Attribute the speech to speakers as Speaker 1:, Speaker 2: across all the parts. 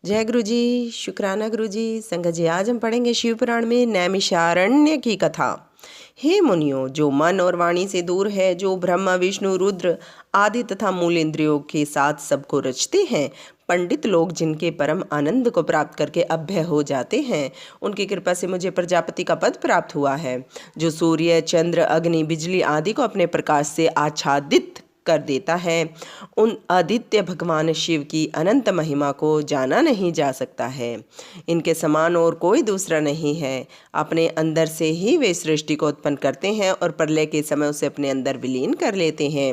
Speaker 1: जय गुरु जी, शुक्राना गुरु जी। संगत जी, आज हम पढ़ेंगे शिव पुराण में नैमिषारण्य की कथा। हे मुनियों, जो मन और वाणी से दूर है, जो ब्रह्मा विष्णु रुद्र आदि तथा मूल इंद्रियों के साथ सबको रचते हैं, पंडित लोग जिनके परम आनंद को प्राप्त करके अभ्य हो जाते हैं, उनकी कृपा से मुझे प्रजापति का पद प्राप्त हुआ है। जो सूर्य चंद्र अग्नि बिजली आदि को अपने प्रकाश से आच्छादित कर देता है, उन आदित्य भगवान शिव की अनंत महिमा को जाना नहीं जा सकता है। इनके समान और कोई दूसरा नहीं है। अपने अंदर से ही वे सृष्टि को उत्पन्न करते हैं और प्रलय के समय उसे अपने अंदर विलीन कर लेते हैं।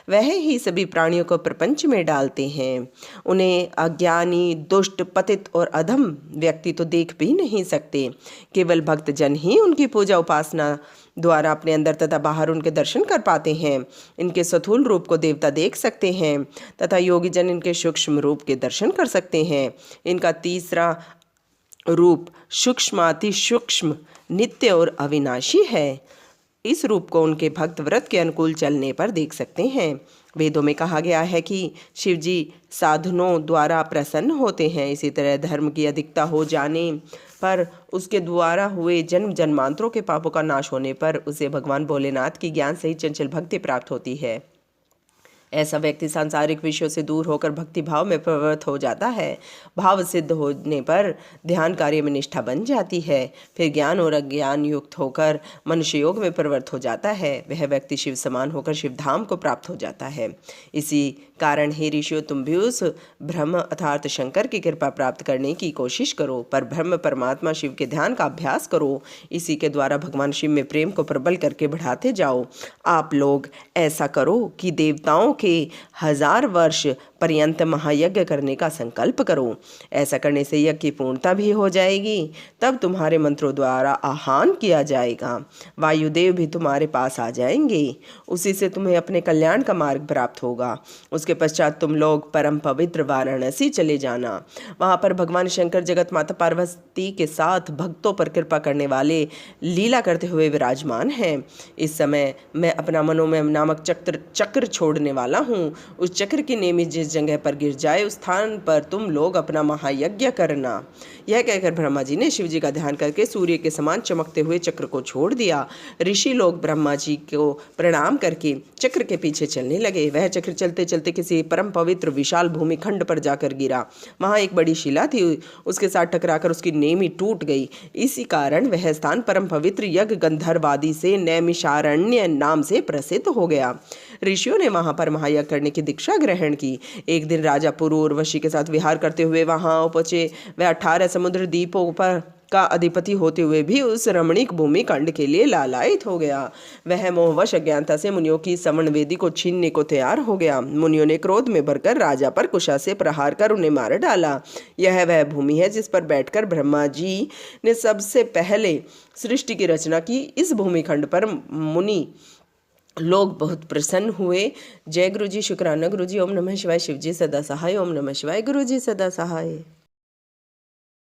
Speaker 1: वह ही सभी प्राणियों को प्रपंच में डालते हैं। उन्हें अज्ञानी दुष्ट पतित और अधम व्यक्ति तो देख भी नहीं सकते। केवल भक्त जन ही उनकी पूजा उपासना द्वारा अपने अंदर तथा बाहर उनके दर्शन कर पाते हैं। इनके स्थूल रूप को देवता देख सकते हैं तथा योगी जन इनके सूक्ष्म रूप के दर्शन कर सकते हैं। इनका तीसरा रूप सूक्ष्माति सूक्ष्म नित्य और अविनाशी है। इस रूप को उनके भक्त व्रत के अनुकूल चलने पर देख सकते हैं। वेदों में कहा गया है कि शिव जी साधनों द्वारा प्रसन्न होते हैं। इसी तरह धर्म की अधिकता हो जाने पर, उसके द्वारा हुए जन्म जन्मांतरों के पापों का नाश होने पर उसे भगवान भोलेनाथ की ज्ञान सहित चंचल भक्ति प्राप्त होती है। ऐसा व्यक्ति सांसारिक विषयों से दूर होकर भक्ति भाव में प्रवृत्त हो जाता है। भाव सिद्ध होने पर ध्यान कार्य में निष्ठा बन जाती है। फिर ज्ञान और अज्ञान युक्त होकर मनुष्य योग में प्रवृत्त हो जाता है। वह व्यक्ति शिव समान होकर शिव धाम को प्राप्त हो जाता है। इसी कारण हे ऋषियों, तुम भी उस ब्रह्म अर्थात शंकर की कृपा प्राप्त करने की कोशिश करो, पर ब्रह्म परमात्मा शिव के ध्यान का अभ्यास करो। इसी के द्वारा भगवान शिव में प्रेम को प्रबल करके बढ़ाते जाओ। आप लोग ऐसा करो कि देवताओं के 1000 वर्ष पर्यंत महायज्ञ करने का संकल्प करो। ऐसा करने से यज्ञ की पूर्णता भी हो जाएगी। तब तुम्हारे मंत्रों द्वारा आह्वान किया जाएगा। वायुदेव भी तुम्हारे पास आ जाएंगे। उसी से तुम्हें अपने कल्याण का मार्ग प्राप्त होगा। उसके पश्चात तुम लोग परम पवित्र वाराणसी चले जाना। वहाँ पर भगवान शंकर जगत माता पार्वती के साथ भक्तों पर कृपा करने वाले लीला करते हुए विराजमान हैं। इस समय मैं अपना मनोमय नामक चक्र छोड़ने वाला हूँ। उस चक्र की नेमी जिस जगह पर गिर जाए, उस स्थान पर तुम लोग अपना महायज्ञ करना। यह कहकर ब्रह्मा जी ने शिव जी का ध्यान करके सूर्य के समान चमकते हुए चक्र को छोड़ दिया। ऋषि लोग ब्रह्मा जी को प्रणाम करके चक्र के पीछे चलने लगे। वह चक्र चलते चलते किसी परम पवित्र विशाल भूमि खंड पर जाकर गिरा। वहाँ एक बड़ी शिला थी, उसके साथ टकराकर उसकी नेमी टूट गई। इसी कारण वह स्थान परम पवित्र यज्ञ गंधर्व आदि से नैमिषारण्य नाम से प्रसिद्ध हो गया। ऋषियों ने वहां पर महायज्ञ करने की दीक्षा ग्रहण की। एक दिन राजा पुरु उर्वशी के साथ विहार करते हुए वहां पहुंचे। वह 18 समुद्र द्वीपों पर का अधिपति होते हुए भी उस रमणीक भूमि खंड के लिए लालायित हो गया। वह मोहवश अज्ञानता से मुनियों की सवर्ण वेदी को छीनने को तैयार हो गया। मुनियों ने क्रोध में भरकर राजा पर कुशा से प्रहार कर उन्हें मार डाला। यह वह भूमि है जिस पर बैठकर ब्रह्मा जी ने सबसे पहले सृष्टि की रचना की। इस भूमिखंड पर मुनि लोग बहुत प्रसन्न हुए। जय गुरु जी, शुक्राना गुरु जी। ओम नमः शिवाय। शिव जी सदा सहाय। ओम नमः शिवाय। गुरु जी सदा सहाय।